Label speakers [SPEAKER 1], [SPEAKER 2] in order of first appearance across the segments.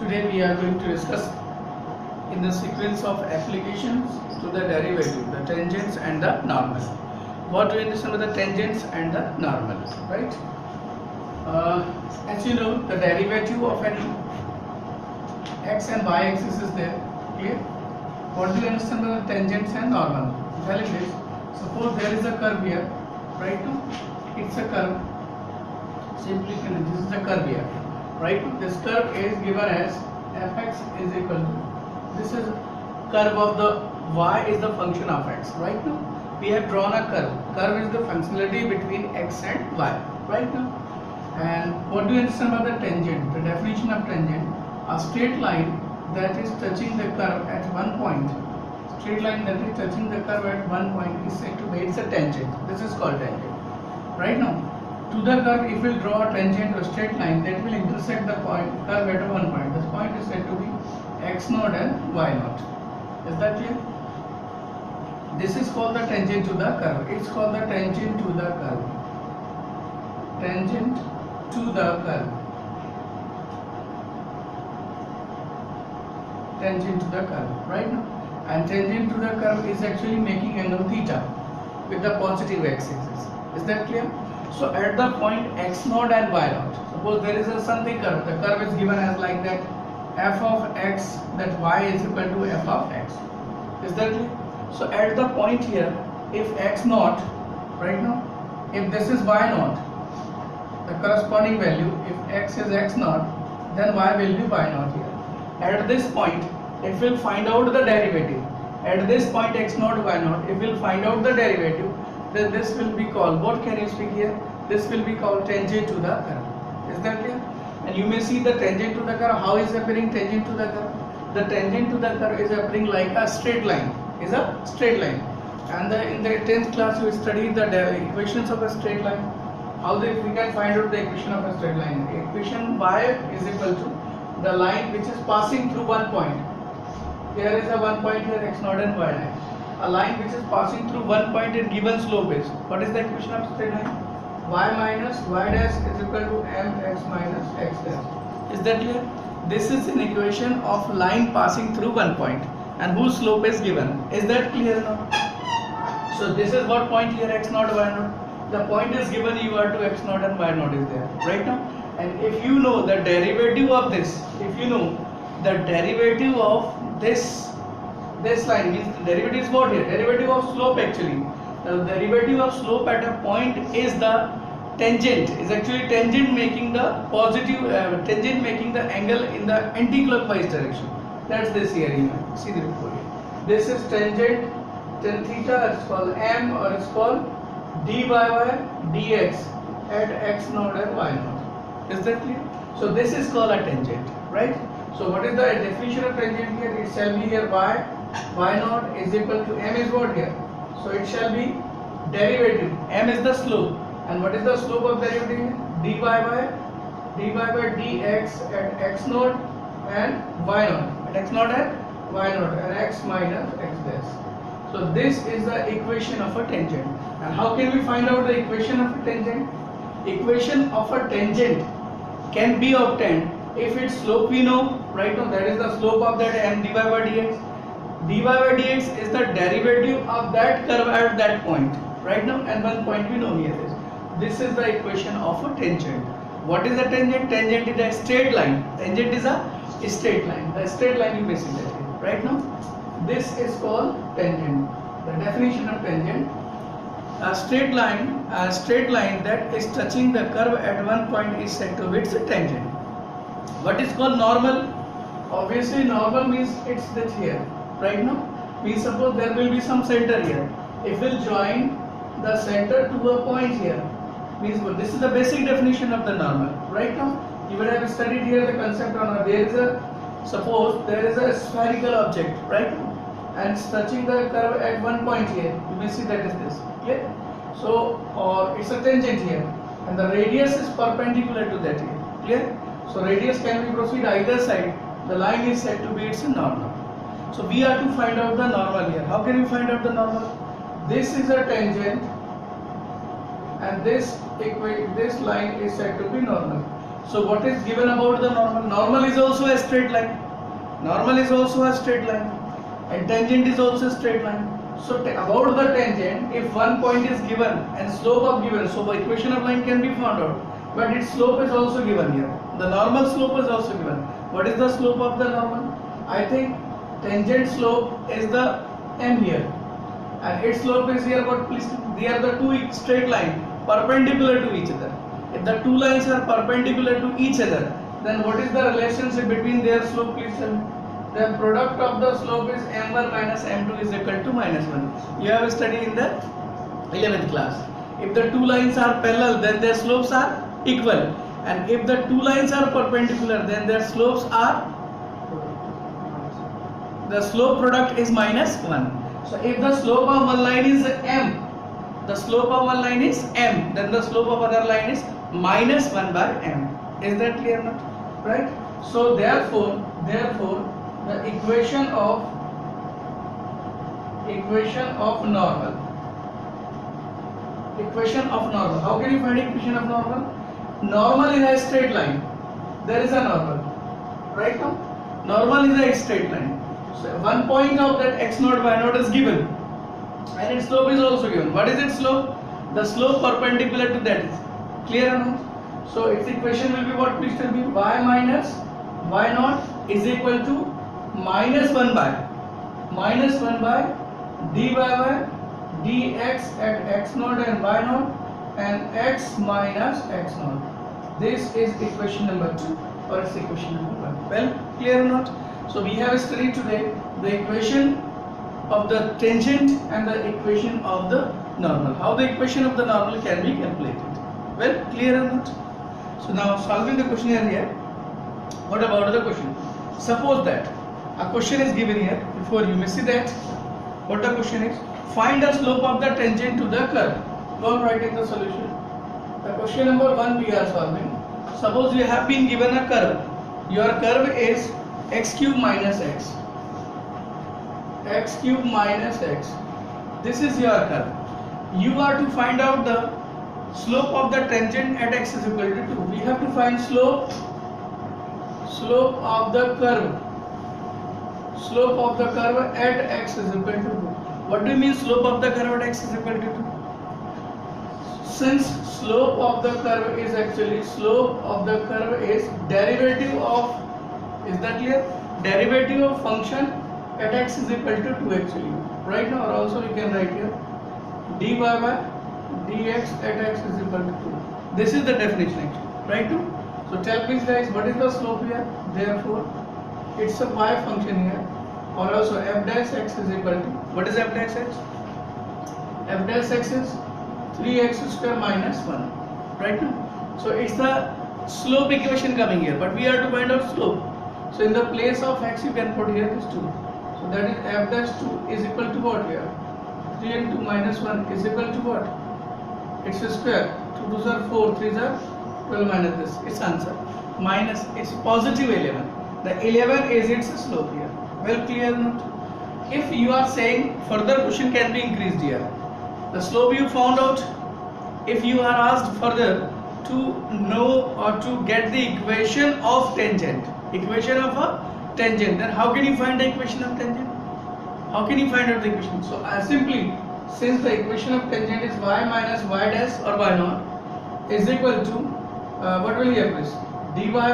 [SPEAKER 1] Today we are going to discuss in the sequence of applications to the derivative, the tangents and the normal. What do you understand by the tangents and the normal, right? As you know, the derivative of any x and y axis is there, clear? What do you understand by the tangents and normal? Telling this, suppose there is a curve here, right? It's a curve. Simply, this is the curve here, right? This curve is given as fx is equal to, this is curve of the y is the function of x, right? Now we have drawn a curve. Curve is the functionality between x and y, right? Now, and what do you understand about the tangent? The definition of tangent: a straight line that is touching the curve at one point. Straight line that is touching the curve at one point is said to be, it's a tangent. This is called tangent, right? Now, to the curve, if we draw a tangent or straight line that will intersect the point curve at one point, this point is said to be x naught and y naught. Is that clear? This is called the tangent to the curve. It's called the tangent to the curve. Tangent to the curve. Tangent to the curve, right? Now, and tangent to the curve is actually making angle theta with the positive x-axis. Is that clear? So at the point x naught and y naught, suppose there is a something curve. The curve is given as like that, f of x, that y is equal to f of x. Is that clear? So at the point here, if x naught, right now, if this is y naught, the corresponding value, if x is x naught, then y will be y naught here. At this point, if we'll find out the derivative, at this point x naught, y naught, if we'll find out the derivative, then this will be called, what can you speak here? This will be called tangent to the curve. Is that clear? And you may see the tangent to the curve. How is appearing tangent to the curve? The tangent to the curve is appearing like a straight line. Is a straight line. And in the 10th class we studied the equations of a straight line. How we can find out the equation of a straight line? Equation y is equal to the line which is passing through one point. Here is a one point here, x naught and y naught. A line which is passing through one point in given slope is, what is the equation of straight line? Y minus y dash is equal to mx minus x dash. Is that clear? This is an equation of line passing through one point and whose slope is given. Is that clear now? So this is what point here, x naught, y naught. The point is given, you are to x naught and y naught is there, right now. And if you know the derivative of this, if you know the derivative of this line, means the derivative is what here? Derivative of slope actually. The derivative of slope at a point is the tangent. Is actually tangent making the positive, tangent making the angle in the anti-clockwise direction. That's this here. You know. See the report here. This is tangent. Tan theta is called m, or it's called dy by dx at x naught and y naught. Is that clear? So this is called a tangent, right? So what is the definition of tangent here? It shall be here y naught is equal to m is what here? So it shall be derivative. M is the slope. And what is the slope of derivative? dy by dx at x naught and y naught. At x naught and y naught and x minus x dash. So this is the equation of a tangent. And how can we find out the equation of a tangent? Equation of a tangent can be obtained if its slope we know, right now, that is the slope of that m dy by dx. dy by dx is the derivative of that curve at that point, right now, and one point we know here is. This is the equation of a tangent. What is a tangent? Tangent is a straight line. Tangent is a straight line. The straight line you may see that here, right now. This is called tangent. The definition of tangent: a straight line that is touching the curve at one point is said to be its a tangent. What is called normal? Obviously, normal means it's that here. Right now, we suppose there will be some center here. If we'll join the center to a point here, means what? This is the basic definition of the normal. Right now, you would have studied here the concept on there is a, suppose there is a spherical object, right? And it's touching the curve at one point here. You may see that is this. Clear? So, or it's a tangent here, and the radius is perpendicular to that here. Clear? So radius can be proceed either side. The line is said to be its normal. So we are to find out the normal here. How can we find out the normal? This is a tangent and this line is said to be normal. So what is given about the normal? Normal is also a straight line. Normal is also a straight line. And tangent is also a straight line. So about the tangent, if one point is given and slope of given, so the equation of line can be found out. But its slope is also given here. The normal slope is also given. What is the slope of the normal? I think tangent slope is the m here. And its slope is here what? Please, they are the two straight lines perpendicular to each other. If the two lines are perpendicular to each other, then what is the relationship between their slope? Please tell me. The product of the slope is m1 minus m2 is equal to -1. You have studied in the 11th class. If the two lines are parallel, then their slopes are equal. And if the two lines are perpendicular, then their slopes are, the slope product is -1. So if the slope of one line is m, the slope of one line is m, then the slope of other line is -1 by m. Is that clear not? Right? So therefore the equation of normal. How can you find equation of normal? Normal is a straight line. There is a normal. Right now? Normal is a straight line. So one point of that x0 y0 is given. And its slope is also given. What is its slope? The slope perpendicular to that is. Clear or not? So its equation will be what? Please tell me. Y minus y0 is equal to -1 by dy by dx at x0 and y0 and x minus x0. This is equation number 2 or it's equation number 1. Well, clear or not? So we have studied today the equation of the tangent and the equation of the normal. How the equation of the normal can be calculated. Well, clear or not? So now solving the question here. What about the question? Suppose that a question is given here. Before you may see that, what the question is? Find the slope of the tangent to the curve. Go on writing the solution. The question number 1 we are solving. Suppose you have been given a curve. Your curve is x cube minus x. X cube minus x. This is your curve. You are to find out the slope of the tangent at x is equal to 2. We have to find slope of the curve. Slope of the curve at x is equal to 2. What do you mean slope of the curve at x is equal to 2? Since slope of the curve is derivative of, is that clear? Derivative of function at x is equal to 2 actually. Right now, or also we can write here dy by dx at x is equal to 2. This is the definition actually. Right now? So tell me guys, what is the slope here? Therefore, it's a y function here. Or also f dash x is equal to, what is f dash x? F dash x is 3x square minus 1. Right now? So it's the slope equation coming here, but we have to find out slope. So in the place of x you can put here this 2. So that is f dash 2 is equal to what here? 3 into minus 1 is equal to what? It's a square. 2 2s are 4, 3s are 12 minus this. Its answer. Minus, it's positive 11. The 11 is its slope here. Well, clear or not? If you are saying further question can be increased here. The slope you found out, if you are asked further to know or to get the equation of tangent, then how can you find the equation of tangent? How can you find out the equation? So simply, since the equation of tangent is y minus y dash or y naught is equal to what will here please? Dy by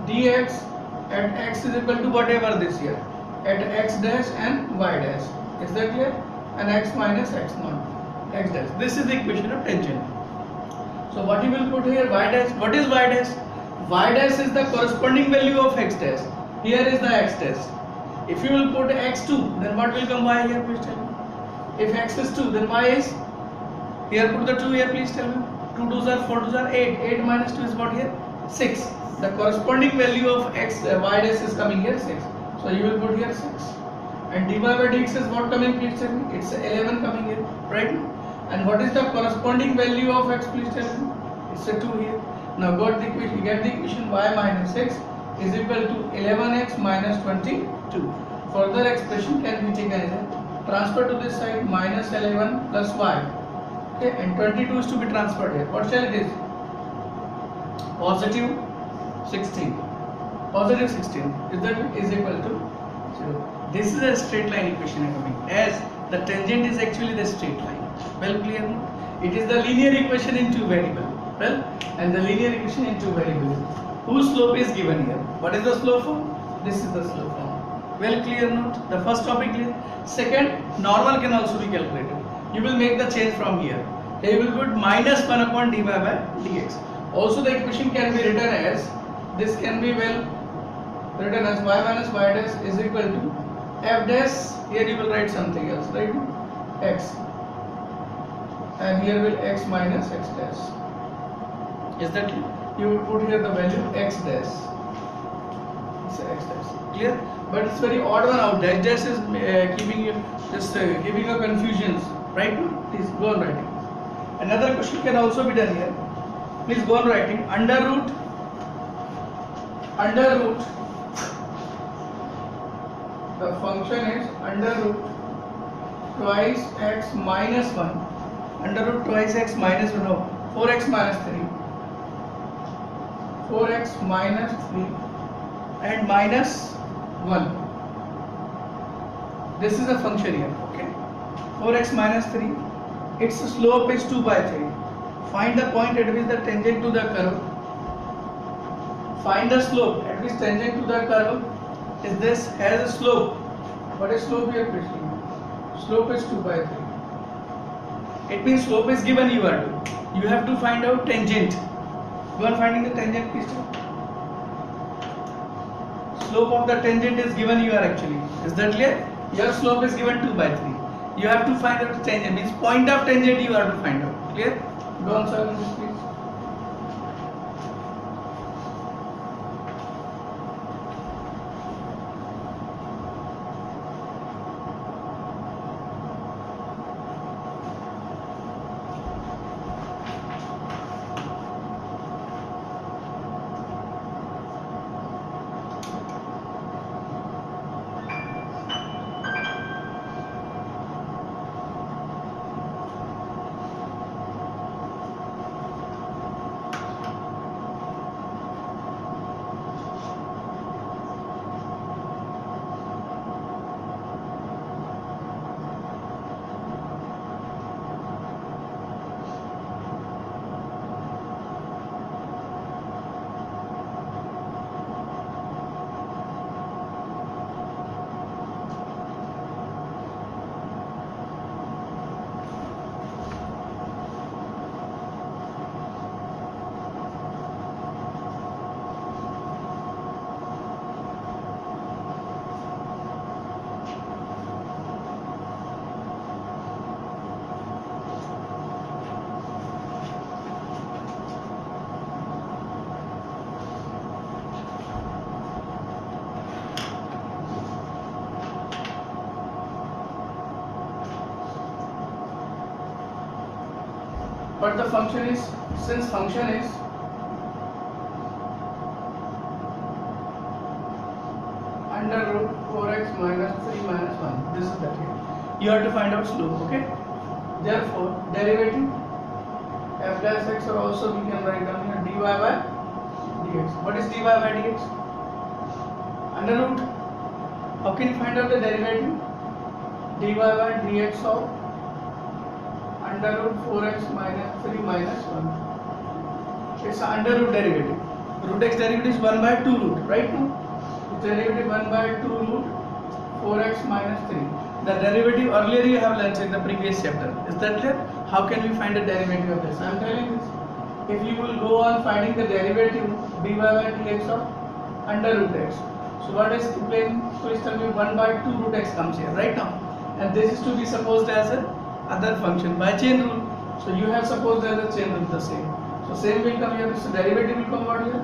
[SPEAKER 1] dx at x is equal to whatever this here at x dash and y dash. Is that clear? And x minus x naught, x dash. This is the equation of tangent. So what you will put here? Y dash. What is y dash? Y dash is the corresponding value of x dash. Here is the x dash. If you will put x2, then what will come y here? Please tell me. If x is 2, then y is here. Put the 2 here. Please tell me. 2 2s are 4 2s are 8. 8 minus 2 is what here? 6. The corresponding value of x y dash is coming here 6. So you will put here 6. And dy by dx is what coming? Please tell me. It's 11 coming here, right? And what is the corresponding value of x? Please tell me. It's a 2 here. Now got the equation. You get the equation y minus 6 is equal to 11x minus 22. Further expression can be taken as transfer to this side minus 11 plus y. Okay, and 22 is to be transferred here. What shall it is? positive 16. Positive 16 is equal to 0. This is a straight line equation coming, as the tangent is actually the straight line. Well clear? It is the linear equation in two variable. Well, and the linear equation in two variable whose slope is given here. What is the slope form? This is the slope form. Well clear? Not the first topic clear. Second, normal can also be calculated. You will make the change from here. Here you will put minus 1 upon dy by dx. Also the equation can be written as, this can be well written as y minus y dash is equal to f dash. Here you will write something else, right? X, and here will x minus x dash. Is that clear? You will put here the value x dash. It's x dash. Clear? But it's very odd one out. Dash dash is giving you just giving a confusion, right? Please go on writing. Another question can also be done here. Please go on writing. Under root the function is under root twice x minus 1, under root twice x minus 1, no, 4x minus 3, 4x minus 3 and minus 1. This is a function here, okay? 4x minus 3, its slope is 2 by 3. Find the point at which the tangent to the curve, find the slope at which tangent to the curve is this, has a slope. What is slope here, Krishna? Slope is 2 by 3. It means slope is given, you are to. You have to find out tangent. You are finding the tangent, Krishna? Slope of the tangent is given, you are actually. Is that clear? Your slope is given 2 by 3. You have to find out tangent, means point of tangent you have to find out. Clear? Go on, sir, this please. But the function is, since function is under root 4x minus 3 minus 1, this is that here. You have to find out slope, okay? Therefore, derivative f dash x, or also we can write down here dy by dx. What is dy by dx? Under root. How can you find out the derivative? Dy by dx of under root 4x minus 3 minus 1. It's an under root derivative. Root x derivative is 1 by 2 root, right now? Its derivative 1 by 2 root 4x minus 3. The derivative earlier you have learned in the previous chapter. Is that clear? How can we find the derivative of this? I am telling this. If you will go on finding the derivative dy by dx of under root x. So what is plain? Please tell me 1 by 2 root x comes here, right now. And this is to be supposed as a other function by chain rule. So you have supposed as a chain rule the same. So same will come here. So derivative will come out here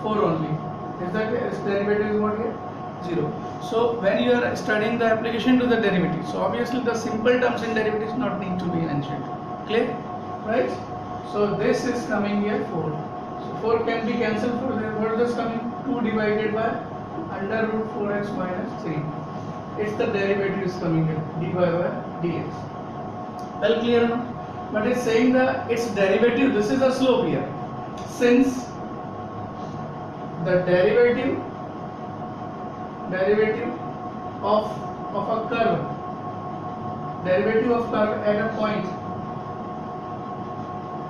[SPEAKER 1] 4 only. Is that its derivative is what here? 0. So when you are studying the application to the derivative, so obviously the simple terms in derivatives not need to be mentioned. Clear? Right? So this is coming here 4. So 4 can be cancelled for there. What is this coming? 2 divided by under root 4x minus 3. It's the derivative is coming here. Dy by dx. Well clear enough? But it's saying that its derivative, this is a slope here. Since the derivative of a curve, derivative of curve at a point,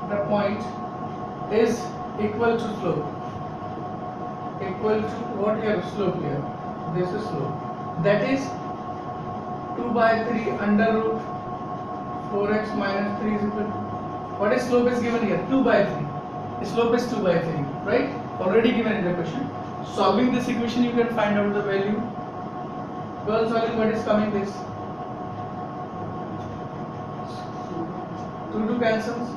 [SPEAKER 1] the point is equal to slope, equal to what here, slope here, this is slope, that is 2 by 3 under root 4x minus 3 is equal to, what is slope is given here, 2 by 3, the slope is 2 by 3, right, already given in the question. Solving this equation you can find out the value. Well, solving, what is coming this, 2 cancels,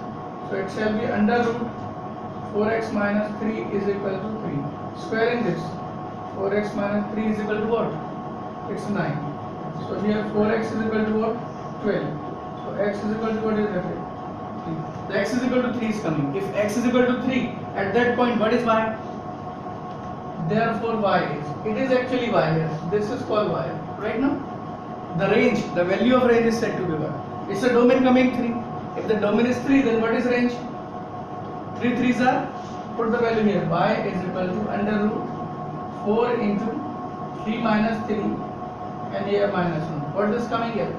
[SPEAKER 1] so it shall be under root 4x minus 3 is equal to 3, squaring this, 4x minus 3 is equal to what, it's 9, so here 4x is equal to what, 12, so x is equal to what is that, 3, the x is equal to 3 is coming. If x is equal to 3, at that point what is y, therefore y is, it is actually y here, this is called y, right now. The range, the value of range is said to be y, it's a domain coming 3, if the domain is 3 then what is range, 3 3s are, put the value here, y is equal to under root 4 into 3 minus 3 and here minus 1, what is coming here,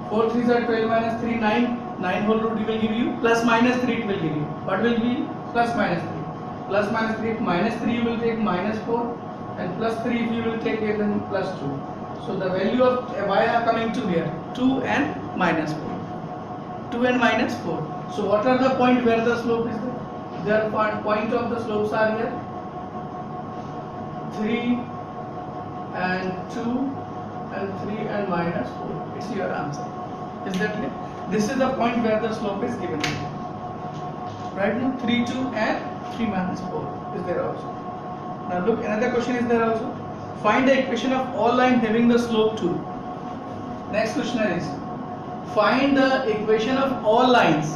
[SPEAKER 1] 4 3s are 12 minus 3, 9 whole root will give you, plus minus 3 it will give you, what will be plus minus 3, plus minus 3, if minus 3 you will take minus 4 and plus 3 if you will take here then plus 2, so the value of y are coming to here, 2 and minus 4, 2 and minus 4, so what are the point where the slope is there, the point of the slopes are here, 3 and 2 and 3 and minus 4, it's your answer, is that clear? This is the point where the slope is given, right now 3 2 and 3 minus 4 is there also. Now look, another question is there also, find the equation of all lines having the slope 2. Next question is, find the equation of all lines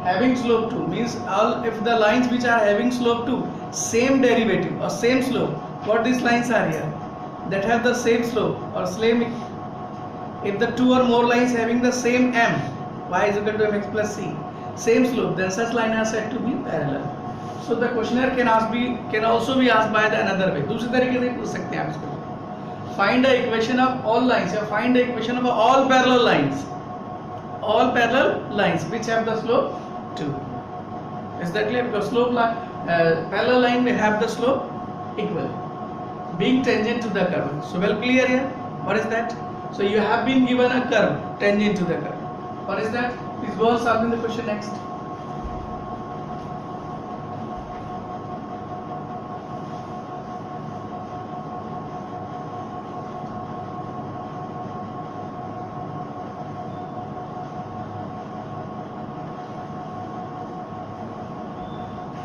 [SPEAKER 1] having slope 2, means all, if the lines which are having slope 2 same derivative or same slope, what these lines are here that have the same slope or same, if the two or more lines having the same m, y is equal to mx plus c, same slope, then such line are said to be parallel. So the questionnaire can also be asked by the another way, दूसरे तरीके से पूछ सकते हैं आप इसको, find the equation of all lines or find the equation of all parallel lines which have the slope 2, is that clear? Because slope line, parallel line may have the slope equal, being tangent to the curve. So well clear here, what is that? So you have been given a curve tangent to the curve, what is that? Please go on solving the question next.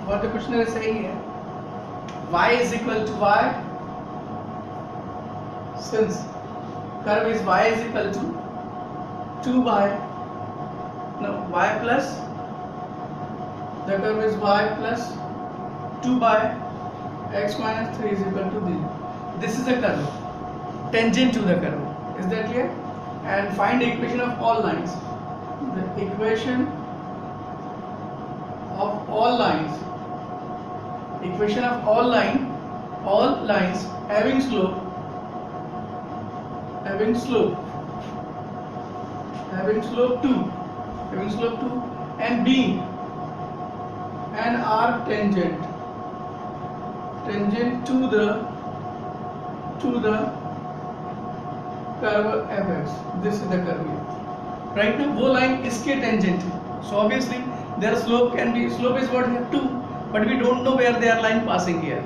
[SPEAKER 1] What the questioner is saying here, y is equal to y, since curve is y is equal to 2 by, no, y plus, the curve is y plus 2 by x minus 3 is equal to 3. This is a curve tangent to the curve, is that clear? And find the equation of all lines, the equation of all lines, equation of all lines having slope 2 and being and are tangent to the curve fx, this is the curve here, right now वो line इसके tangent है, so obviously their slope can be, slope is what here 2, but we don't know where their line passing here.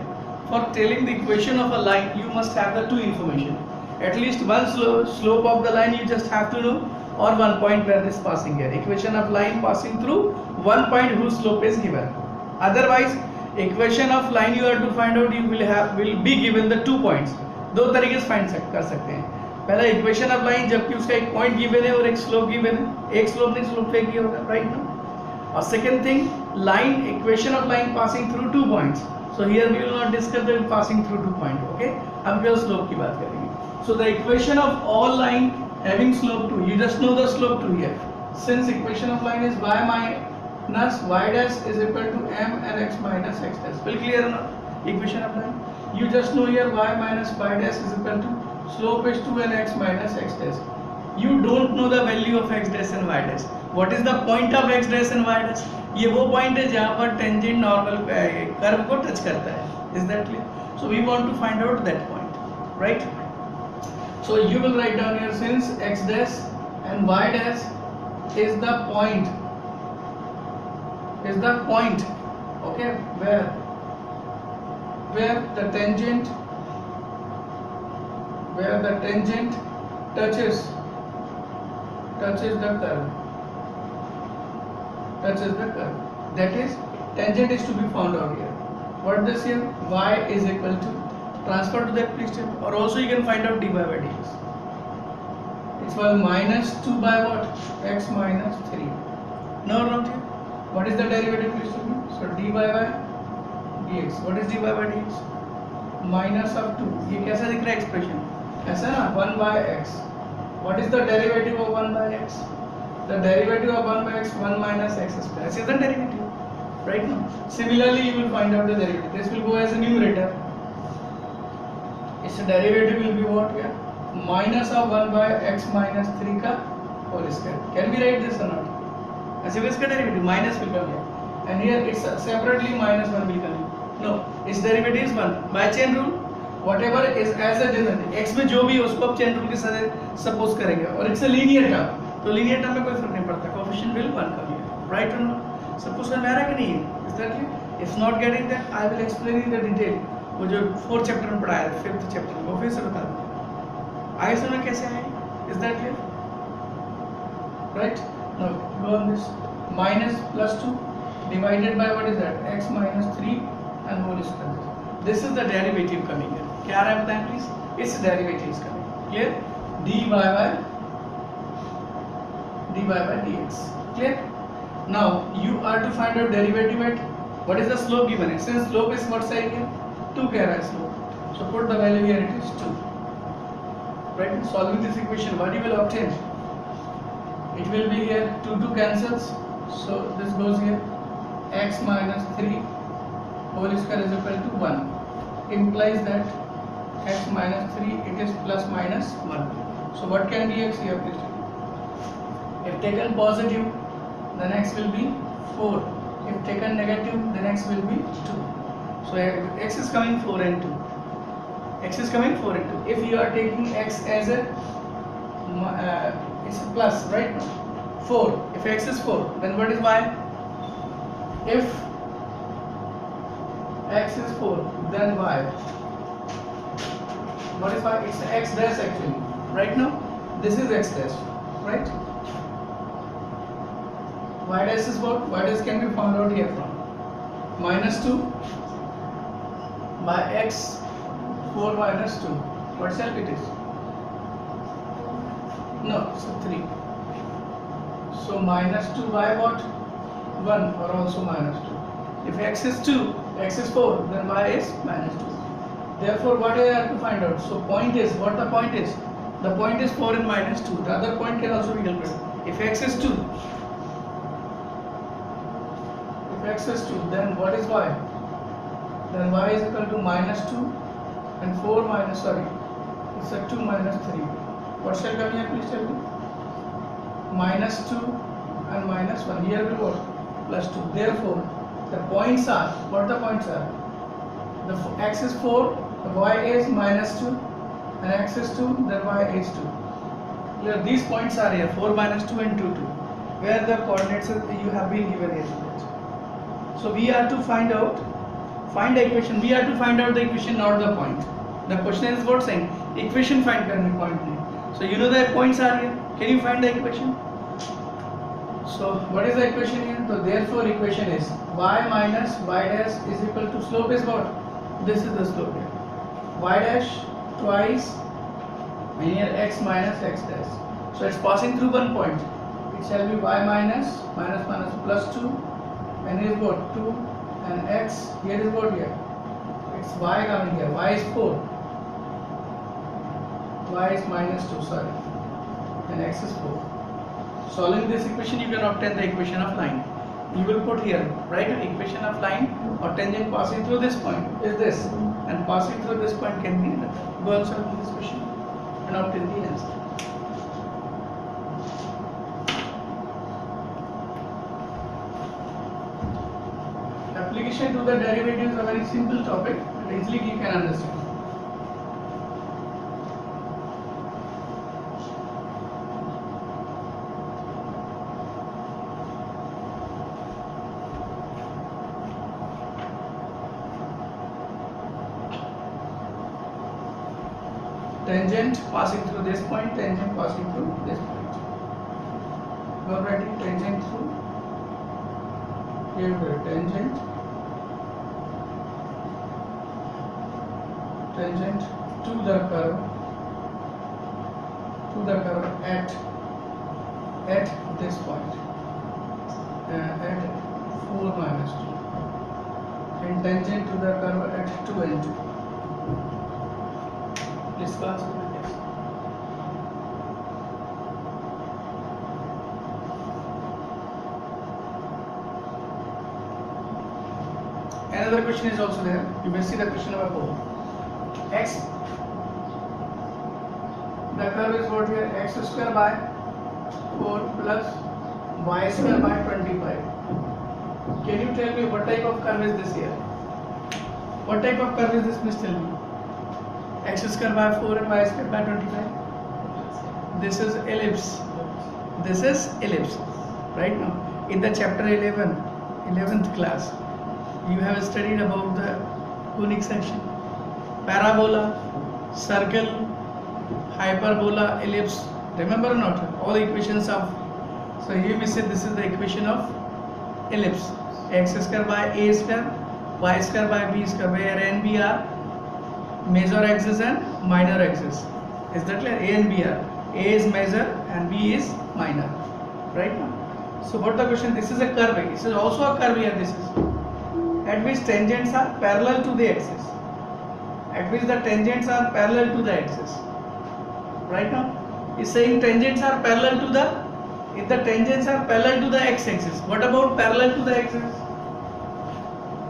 [SPEAKER 1] For telling the equation of a line you must have the two information, at least one slope of the line you just have to know, or one point where this passing here, equation of line passing through one point whose slope is given. Otherwise equation of line you have to find out, you will be given the 2 points. दो तरीके से find कर सकते हैं, पहला equation of line जबकि उसका एक पॉइंट गिवन है और एक स्लोप गिवन है, एक स्लोप नहीं स्लोप फेक ही होगा, राइट ना. और second thing, line, equation of line passing through 2 points, so here we will not discuss the passing through 2 point, okay. हम केवल स्लोप की बात करेंगे. So the equation of all line having slope 2, you just know the slope 2 here, since equation of line is y Thus y dash is equal to m and x minus x dash. Well, clear or not? Equation apply. You just know here y minus y dash is equal to slope is 2 and x minus x dash. You don't know the value of x dash and y dash. What is the point of x dash and y dash? ये वो point है जहाँ पर tangent normal curve को touch करता है. Is that clear? So we want to find out that point, right? So you will write down here, since x dash and y dash is the point, okay, where the tangent touches the curve, that is tangent is to be found out here. What this here? Y is equal to, transfer to that please step, or also you can find out dy by dx. It's well minus 2 by what? X minus 3. No, not here. What is the derivative please tell me? So dy by dx. What is dy by dx? Minus of 2. ये कैसा दिख रहा है expression? ऐसा ना, 1 by x. What is the derivative of 1 by x? The derivative of 1 by x, 1 minus x square. This is the derivative, right now. Similarly, you will find out the derivative. This will go as a numerator. Its derivative will be what here? Minus of 1 by x minus 3 का whole square. Can we write this or not? ऐसे भी इसका derivative minus will come here, and here it's separately minus 1 will come here. No, its derivative is 1 by chain rule. Whatever is as a general x में जो भी है उसको आप chain rule के साथ सपोज करेंगे, और it's a linear term, तो linear term में कोई फर्क नहीं पड़ता, coefficient will 1 come here, right or not? सब कुछ समझ में आ रहा है कि नहीं है? Is that clear? If not getting that, I will explain in the detail. वो जो 4th chapter में पढ़ाया है, 5th chapter में, वो फिर से बता दूँ आगे सुना कैसे है. Is that clear? Right? Now go on this. Minus plus 2 divided by what is that? X minus 3 and whole square. This is the derivative coming here. क्या आ रहा है बताएं please? Its derivative is coming. Clear? dy by dx. Clear? Now you are to find out derivative at what is the slope given it. Since slope is what side here? 2 कह रहा है slope. So put the value here, it is 2. Right? Solving this equation, what you will obtain? It will be here 2 cancels. So this goes here. X minus 3 whole square is equal to 1. Implies that x minus 3 it is plus minus 1. So what can be x here please? If taken positive, then x will be 4. If taken negative, then x will be 2. So x is coming 4 and 2. X is coming 4 and 2. If you are taking x as a it's a plus, right? 4. If x is 4, then what is y? If x is 4, then y. What is y? It's x dash actually. Right now, this is x dash, right? Y dash is what? Y dash can be found out here from minus 2 by x 4 minus 2. What shall it is? No, so 3. So minus 2 by what? 1 or also minus 2. If x is 2, x is 4, then y is minus 2. Therefore, what I have to find out? So point is, what the point is? The point is 4 and minus 2. The other point can also be calculated. If x is 2, then what is y? Then y is equal to minus 2 and 4 minus, it's a 2 minus 3. What shall come here please tell me? Minus 2 and minus 1. Here will what? Plus 2. Therefore, the points are, what the points are? The x is 4, the y is minus 2, and x is 2, then y is 2. Here these points are here, 4 minus 2 and 2, 2. Where the coordinates you have been given here. So we are to find the equation. We are to find out the equation, not the point. The question is what saying? Equation find करने point नहीं. So you know the points are here. Can you find the equation? So what is the equation here? So therefore equation is y minus y dash is equal to, slope is what? This is the slope here. Y dash twice and here x minus x dash. So it's passing through one point. It shall be y minus plus 2, and here is what? 2, and x here is what here? It's y coming here. Y is 4. Y is minus 2, sorry, and x is 4. Solving this equation, you can obtain the equation of line. you will put here, right? Equation of line or tangent passing through this point is this, and passing through this point can be another. Go and solve this question and obtain the answer. Application to the derivative is a very simple topic and easily you can understand. Tangent passing through this point, tangent passing through this point. We are writing tangent through here, tangent to the curve at this point, at 4 minus 2, and tangent to the curve at 2 and 2. Please answer my question. Another question is also there. You may see the question number 4. X, the curve is what here? X square by 4 plus y square by 25. Can you tell me what type of curve is this here? What type of curve is this? Please tell me. X square by 4 and y square by 25. This is ellipse. This is ellipse. Right now, in the chapter 11th class, you have studied about the conic section, parabola, circle, hyperbola, ellipse. Remember or not? All the equations of. So here we say this is the equation of ellipse. X square by a square, y square by b square, where a and b are major axis and minor axis. Is that clear? A and B are. A is major and B is minor. Right now. So what the question? This is a curve. This is also a curve here. This is at which tangents are parallel to the axis. At which the tangents are parallel to the axis. Right now, is saying tangents are parallel to the. If the tangents are parallel to the x-axis, what about parallel to the axis?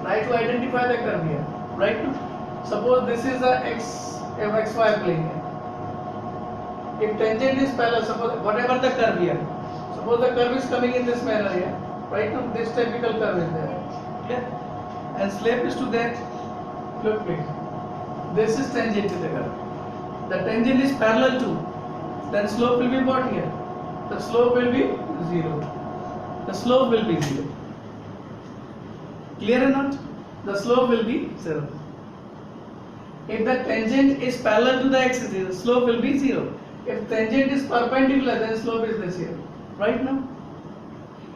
[SPEAKER 1] Try to identify the curve here. Right now. Suppose this is a xy plane here. If tangent is parallel, suppose whatever the curve here, suppose the curve is coming in this manner here, right now this typical curve is there, clear? And slope is to that, look please, this is tangent to the curve. The tangent is parallel to, then slope will be what here? The slope will be 0. The slope will be 0. Clear or not? The slope will be 0. If the tangent is parallel to the axis, the slope will be 0. If tangent is perpendicular, then slope is this here. Right now?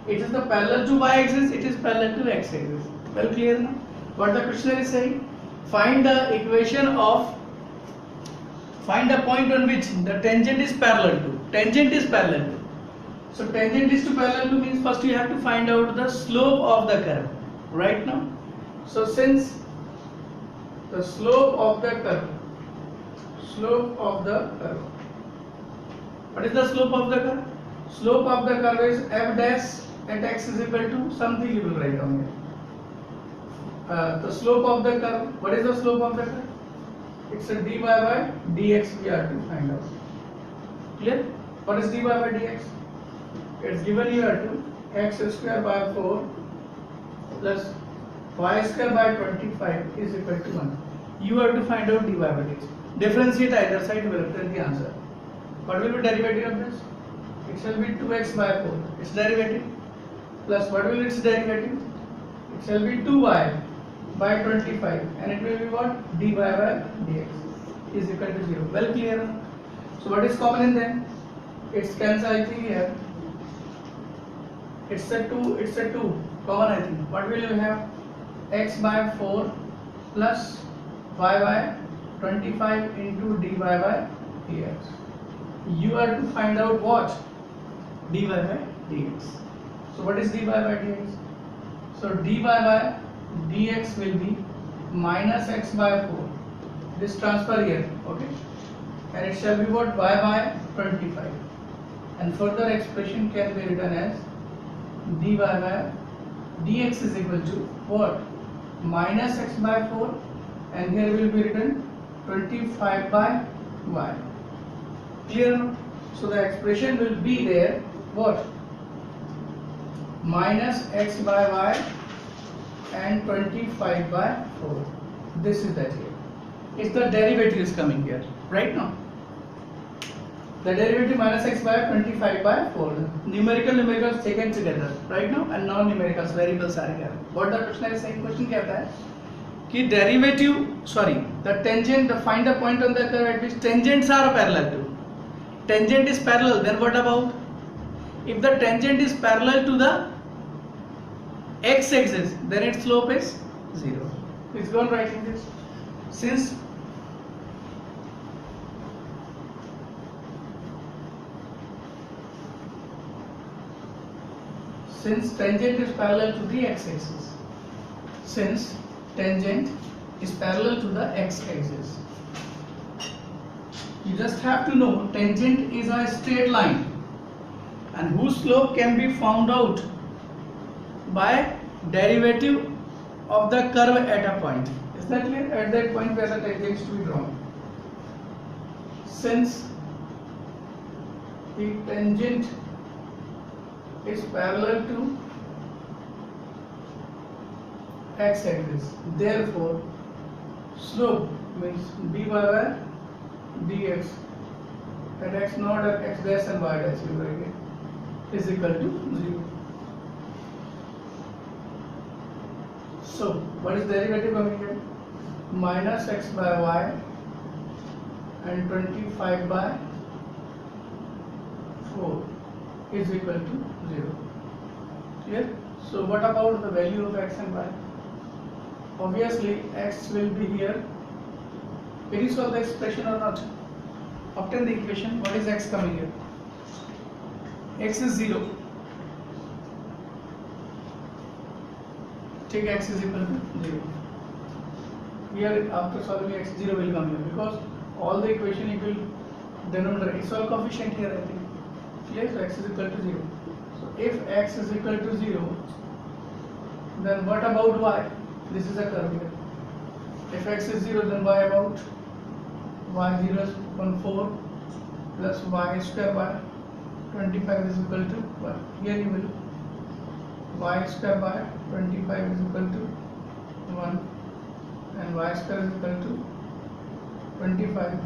[SPEAKER 1] It is the parallel to y-axis, it is parallel to x-axis. Well clear now? What the question is saying? Find the equation of, find the point on which the tangent is parallel to. Tangent is parallel to. So tangent is to parallel to means first you have to find out the slope of the curve. Right now? So since the slope of the curve, what is the slope of the curve? Slope of the curve is f dash at x is equal to something you will write down here. The slope of the curve, what is the slope of the curve? It's a dy by dx we are to find out. Clear? What is dy by dx? It's given here to x square by 4 plus y square by 25 is equal to 1. You have to find out dy by dx. Differentiate either side, you will obtain the answer. What will be derivative of this? It shall be 2x by 4. Its derivative plus what will its derivative? It shall be 2y by 25 and it will be what? dy by dx is equal to 0. Well clear? So what is common in them? It's cancel I think here. It's a 2 common I think. What will you have? X by 4 plus y by 25 into dy by dx. You are to find out what? dy by dx. So what is dy by dx? So dy by dx will be minus x by 4. This transfer here, okay? And it shall be what? Y by 25. And further expression can be written as dy by dx is equal to what? Minus x by 4, and here will be written 25 by y. Clear? So the expression will be there what? Minus x by y and 25 by 4. This is that here. It's the derivative is coming here right now. The derivative minus x by 25 by 4. Numericals taken together right now, and non-numericals variables are here. What the question is saying? Question क्या है कि derivative, sorry, the tangent, find the point on the curve at which tangents are parallel to. Tangent is parallel. Then what about if the tangent is parallel to the x-axis? Then its slope is 0. Please go on writing this. Since tangent is parallel to the x-axis, since tangent is parallel to the x-axis, you just have to know tangent is a straight line and whose slope can be found out by derivative of the curve at a point. Is that clear? At that point where the tangent is to be drawn. Since the tangent is parallel to x-axis, therefore slope means dy by dx at x naught and x dash and y dash is equal to 0. So what is derivative coming here? Minus x by y and 25 by 4 is equal to 0. Clear? So what about the value of x and y? Obviously x will be here. Can you solve the expression or not? Obtain the equation. What is x coming here? X is 0. Take x is equal to 0. Here after solving x, 0 will come here because all the equation equal denominator. It's all coefficient here, I think. Clear? So x is equal to 0. So if x is equal to 0, then what about y? This is a curve here. If x is 0, then y about y0 is 14 plus y square by 25 is equal to 1. Here you will y square by 25 is equal to 1 and y square is equal to 25.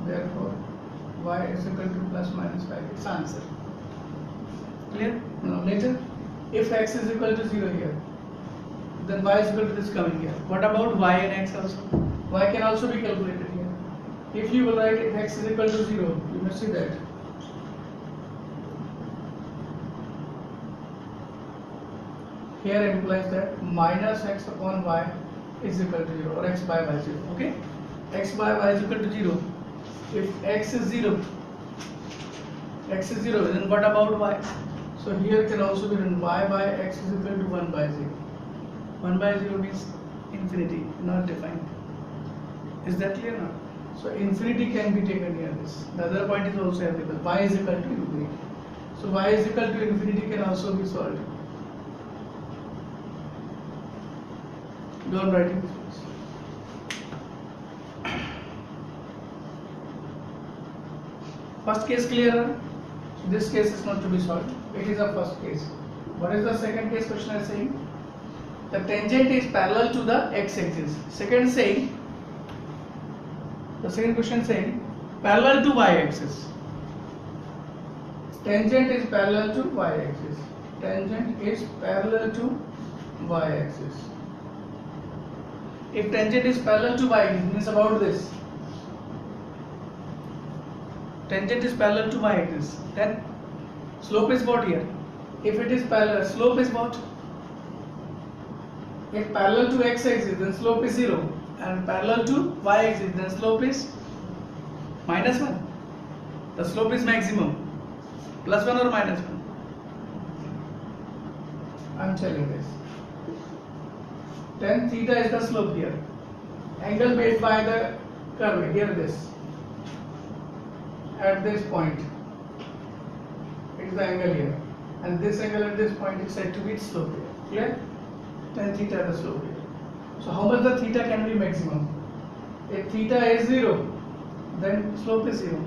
[SPEAKER 1] Therefore y is equal to plus minus 5. It's answer. Clear? Now later, if x is equal to 0 here, then y is equal to this coming here. What about y and x also? Y can also be calculated here. If you will write if x is equal to 0, you must see that here implies that minus x upon y is equal to 0 or x by y is 0. Okay? X by y is equal to 0. If x is 0, then what about y? So here can also be written y by x is equal to 1 by 0. 1 by 0 means infinity, not defined. Is that clear now? So infinity can be taken here. This. The other point is also available. Y is equal to infinity. So y is equal to infinity can also be solved. Go on writing this. First case clear. This case is not to be solved. It is a first case. What is the second case question is saying? The tangent is parallel to the x-axis. Second saying, the second question saying parallel to y-axis. Tangent is parallel to y-axis. Tangent is parallel to y-axis. If tangent is parallel to y-axis, means about this. Tangent is parallel to y-axis. Then slope is what here? If it is parallel, slope is what? If parallel to x-axis, then slope is 0, and parallel to y-axis, then slope is minus 1. The slope is maximum, plus 1 or minus 1. I am telling this. Tan theta is the slope here. Angle made by the curve here, this. At this point, it is the angle here, and this angle at this point is said to be its slope here. Clear? tan theta the slope here. So how much the theta can be maximum? If theta is 0, then slope is 0,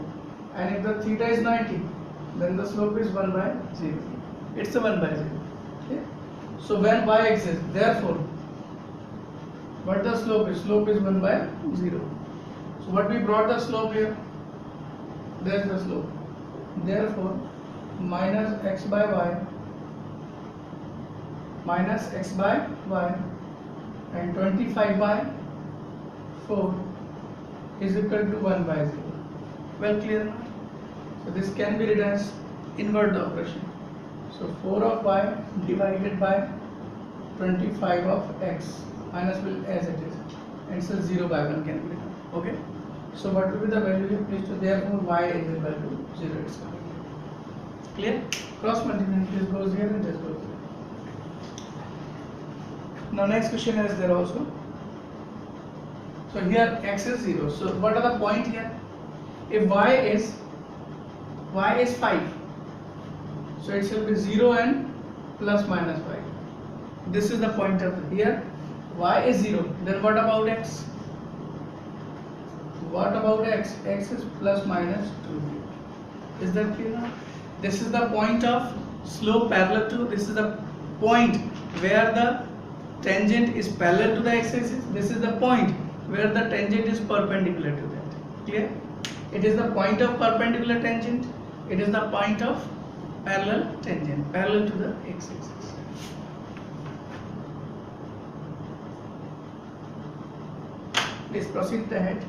[SPEAKER 1] and if the theta is 90, then the slope is 1 by 0. It's a 1 by 0. Okay? So when y exists, therefore what the slope is? Slope is 1 by 0. So what we brought the slope here? There's the slope. Therefore minus x by y and 25 by 4 is equal to 1 by 0. Well clear now? So this can be written as invert the operation. So 4 of y divided by 25 of x minus will as it is, and so 0 by 1 can be written. Okay? So what will be the value here? Please, so therefore y is equal to 0. It's coming. Clear? Cross multiplying, this goes here and this goes here. Now next question is there also. So here x is 0. So what are the point here? If y is 5, so it shall be 0 and plus minus 5. This is the point of here. Y is 0. Then what about x? What about x? X is plus minus 2. Is that clear now? This is the point of slope parallel to, this is the point where the tangent is parallel to the x-axis. This is the point where the tangent is perpendicular to that. Clear? It is the point of perpendicular tangent. It is the point of parallel tangent, parallel to the x-axis. Please proceed ahead.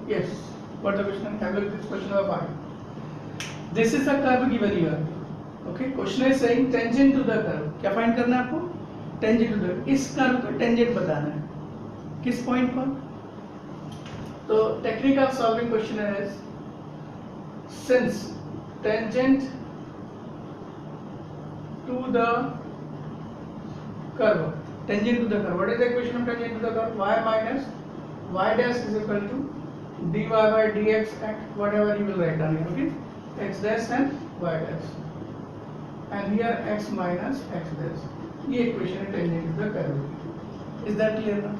[SPEAKER 1] Yes. What the question? Have a look at this question number 5. This is a curve given here. Okay. Question is saying tangent to the curve. क्या find करना है आपको? Tangent to the. इस curve को tangent बताना है. किस point पर? तो technical solving question is since tangent to the curve. Tangent to the curve. What is the equation of tangent to the curve? Y minus y dash is equal to dy by dx at whatever you will write down here, okay? X dash and y dash, and here x minus x dash. ये equation है tangent to the curve. Is that clear now?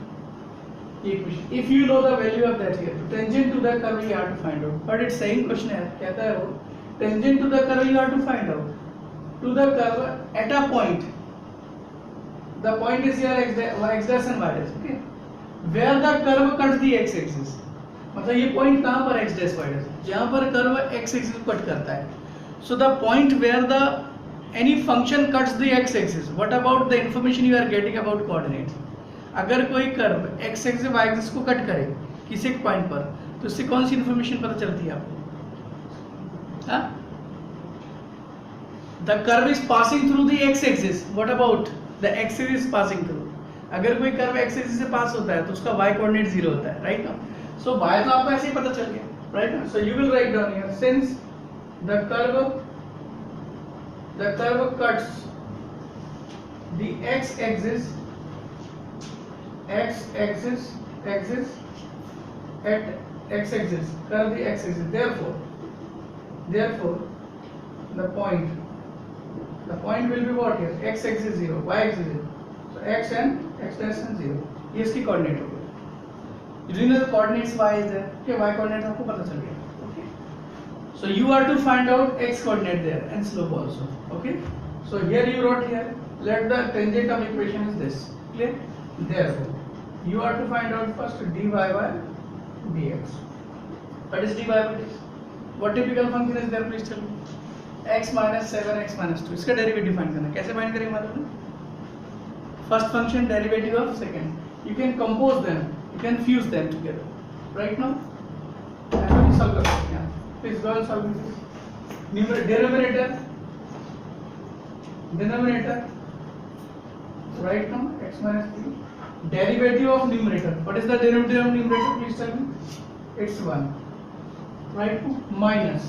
[SPEAKER 1] ये equation. If you know the value of that here, tangent to the curve you have to find out. But it's saying question है, कहता है वो tangent to the curve you have to find out. To the curve at a point. The point is here x dash and y dash, okay? Where the curve cuts the x-axis. मतलब ये point कहाँ पर x dash y dash, जहाँ पर curve x axis cut करता है, So the point where the any function cuts the x-axis, what about the information you are getting about coordinates? अगर कोई curve x axis y axis को cut करे किसी एक पॉइंट पर, तो इससे कौन सी इंफॉर्मेशन पता चलती है आपको? The curve is passing through the x axis. What about the x axis is passing through? अगर कोई कर्व x axis से पास होता है तो उसका y कोऑर्डिनेट 0 होता है, राइट ना? सो y तो आपको ऐसे ही पता चल गया, राइट ना? So you will write down here, since the curve cuts the x axis at x axis, curve the x axis, therefore the point will be what here? X axis 0, y axis 0. So x dash and 0. ये इसकी coordinate हो गई. You know the coordinates y is there. Okay, y coordinate आपको पता चल गया. Okay. So you are to find out x coordinate there and slope also. Okay. So here you wrote here. Let the tangent of equation is this. Clear? Therefore, you are to find out first dy by dx. What is dy by dx? What typical function is there? Please tell me. x minus 7 x minus 2. इसका derivative find करना. कैसे find करेंगे मालूम है? First function derivative of second. You can compose them. You can fuse them together. Right now, I'm going to solve the problem. Yeah. Please go and solve this. Denominator. Right now, x minus 3. Derivative of numerator. What is the derivative of numerator? Please tell me. It's 1. Right now, minus.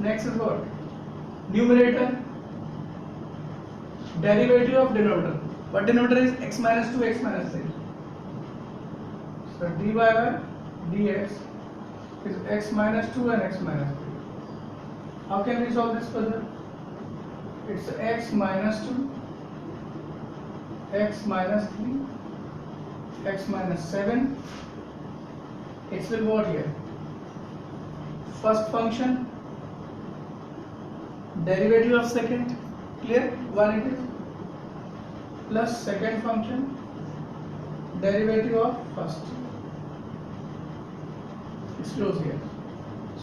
[SPEAKER 1] Next is what? Numerator. Derivative of denominator. What denominator is x minus 2, x minus 3. So dy by dx is x minus 2 and x minus 3. How can we solve this further? It's x minus 2, x minus 3, x minus 7. X will what here? First function, derivative of second, clear? 1 it is, plus second function, derivative of first. It's close here.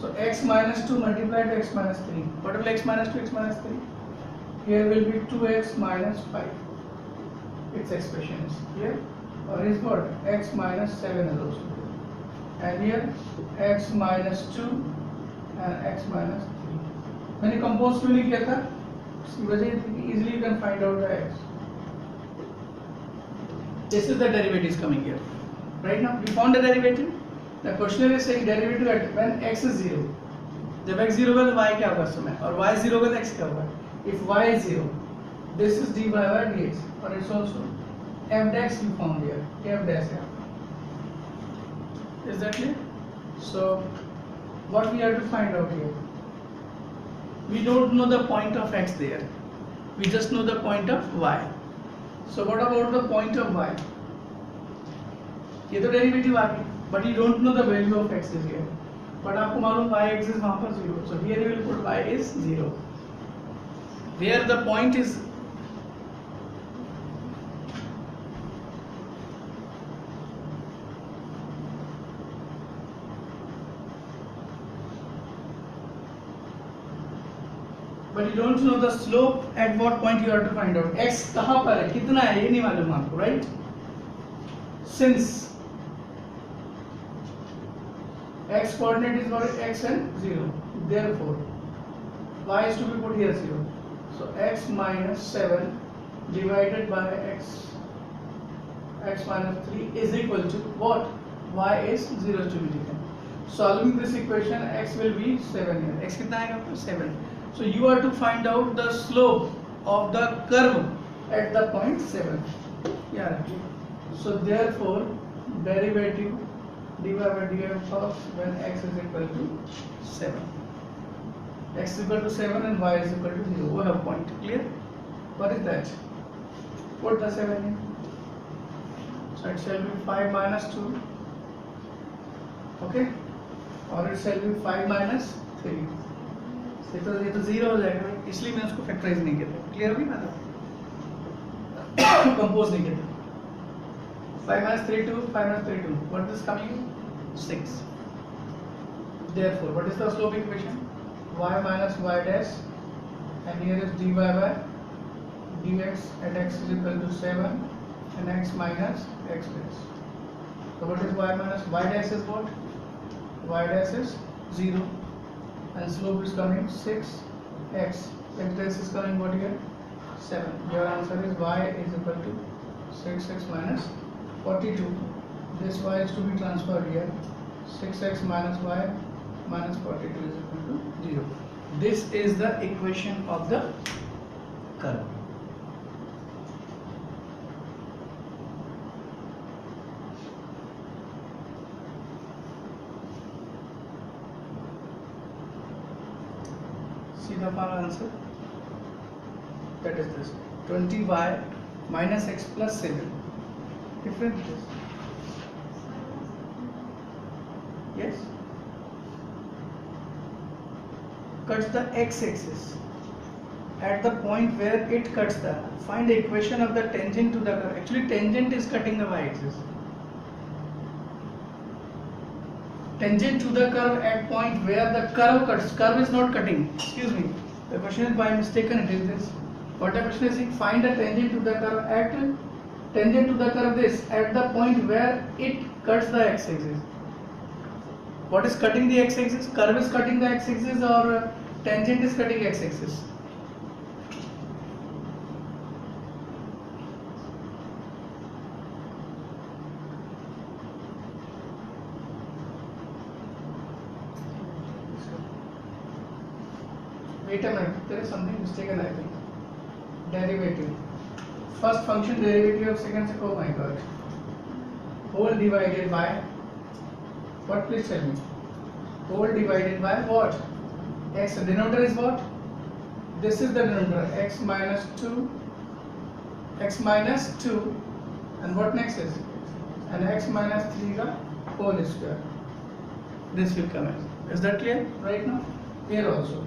[SPEAKER 1] So x minus 2 multiplied to x minus 3. What will x minus 2, x minus 3? Here will be 2x minus 5. Its expression is clear. Or is what? X minus 7 is also there. And here x minus 2 and x minus 3. मैंने compose क्यों नहीं किया था? इसकी वजह थी कि easily you can find out the x. This is the derivative is coming here. Right now, we found the derivative. The question is saying derivative at when x is 0. जब x 0 होगा तो y क्या होगा उस समय? और y 0 होगा तो x क्या होगा? If y is 0, this is dy by dx, or it's also f dash we found here. F dash here. Is that clear? So, what we have to find out here? We don't know the point of x there. We just know the point of y. So what about the point of y? ये तो derivative आ गई, but you don't know the value of x is here. But आपको मालूम y axis वहाँ पर 0. So here you will put y is 0. Where the point is but you don't know the slope at what point you have to find out. X कहाँ पर है, कितना है, ये नहीं मालूम आपको, right? Since x coordinate is not x and 0, therefore y is to be put here 0. So x minus 7 divided by x minus 3 is equal to what? Y is 0 to be taken. Solving this equation, x will be 7 here. X कितना आएगा आपको? 7. So you are to find out the slope of the curve at the point 7. Yeah. So therefore, derivative dy by dx of when x is equal to 7. X is equal to 7 and y is equal to 0. We have point. Clear? What is that? Put the 7 in. So it shall be 5 minus 2. Okay? Or it shall be 5 minus 3. ये तो 0 हो जाएगा, इसलिए मैं उसको factorise नहीं किया. Clear होगी ना? कंपोज नहीं किया. 5 minus 3 2, 5 minus 3 2. What is coming? 6. Therefore, what is the slope equation? y minus y dash, and here is dy by dx at x is equal to 7 and x minus x dash. So what is y minus y dash is what? Y dash is 0 and slope is coming 6x. X dash is coming what here? 7. Your answer is y is equal to 6x minus 42. This y is to be transferred here. 6x minus y minus 42 is equal to 0. This is the equation of the curve. See the final answer? That is this 20y minus x plus 7. Different this. Yes? Cuts the x-axis at the point where it cuts the. Find the equation of the tangent to the curve. Actually, tangent is cutting the y-axis. Tangent to the curve at point where the curve cuts. Curve is not cutting. Excuse me. The question is by mistaken. It is this. What the question is? Find the tangent to the curve at tangent to the curve this at the point where it cuts the x-axis. What is cutting the x-axis? Curve is cutting the x-axis or tangent is cutting x-axis? Wait a minute, there is something mistaken I think. Derivative. First function derivative of second, oh my god. Whole divided by what? Please tell me. Whole divided by what? X. The denominator is what? This is the denominator. X minus 2. X minus 2. And what next is? And x minus 3 the whole square. This will come as. Is that clear right now? Here also.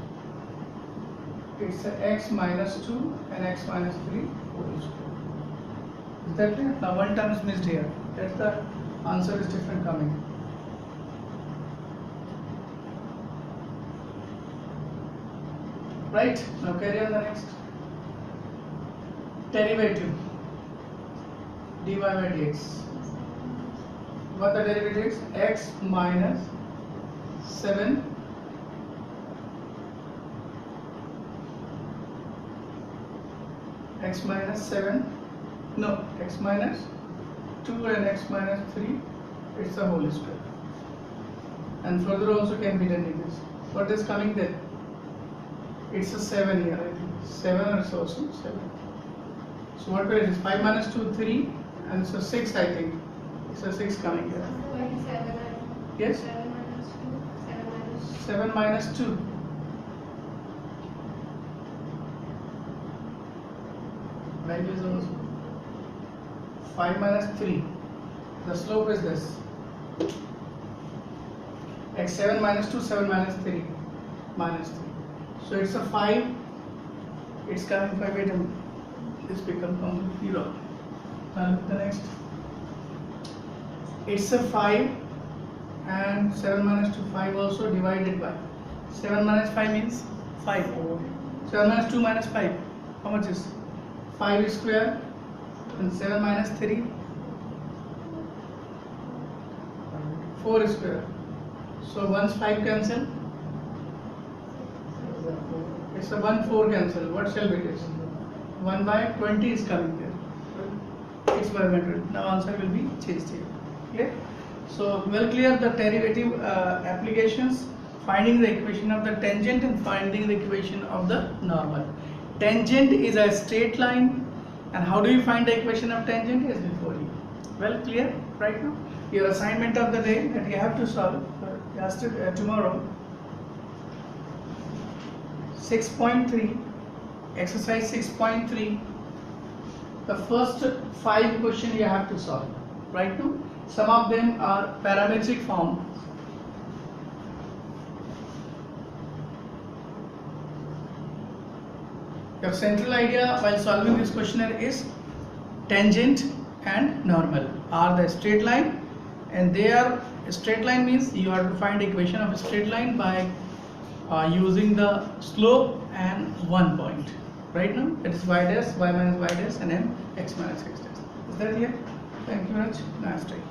[SPEAKER 1] It's x minus 2 and x minus 3 whole square. Is that clear? Now one term is missed here. That's the answer is different coming. Right, now carry on the next. Derivative dy by dx. What the derivative is? X minus 7 x minus 7 no x minus 2 and x minus 3, it's a whole square. And further also can be done in this. What is coming there? It's a 7 here, I think. 7 is also 7. So what it is? 5 minus 2, 3, and it's a 6, I think. It's a 6 coming here. Yes?
[SPEAKER 2] 7 minus 2.
[SPEAKER 1] 7 minus 2. Value is also 5 minus 3. The slope is this. X 7 minus 2, 7 minus 3, minus 3. So it's a 5. It's coming 5. Wait a minute. This becomes only 0. Now look at the next. It's a 5 and 7 minus 2, 5 also divided by 7 minus 5 means 5. 7 minus 2 minus 5. How much is 5 square and 7 minus 3 4 square. So once 5 cancel, it's a 1 4 cancel. What shall be this? 1 by 20 is coming there. It's by 100. Now answer will be changed here. Clear? So well clear the derivative applications, finding the equation of the tangent and finding the equation of the normal. Tangent is a straight line, and how do you find the equation of tangent is before you. Well clear right now? Your assignment of the day that you have to solve tomorrow. 6.3, exercise 6.3. The first 5 questions you have to solve. Right now, some of them are parametric form. Your central idea while solving this questionnaire is tangent and normal are the straight line, and they are straight line means you have to find equation of a straight line by using the slope and one point. Right now, it is y dash, y minus y dash, and m x minus x dash. Is that clear? Thank you very much. Nice day.